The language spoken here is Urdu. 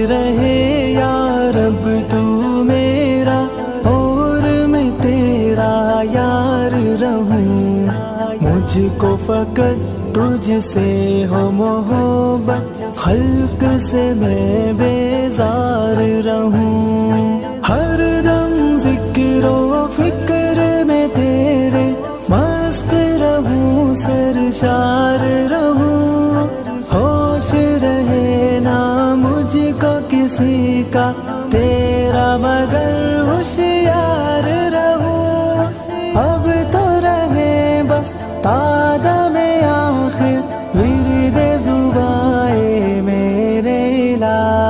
رہے یا رب تو میرا اور میں تیرا یار رہوں، مجھ کو فقط تجھ سے ہو محبت، خلق سے میں بیزار رہوں، ہر دم ذکر و فکر میں تیرے مست رہوں، سرشار رہوں، ہوش رہے نا مجھ کو کسی کا تیرا مگر ہوشیار رہوں، اب تو رہے بس تادم آخر ورد زبائے میرے الہ۔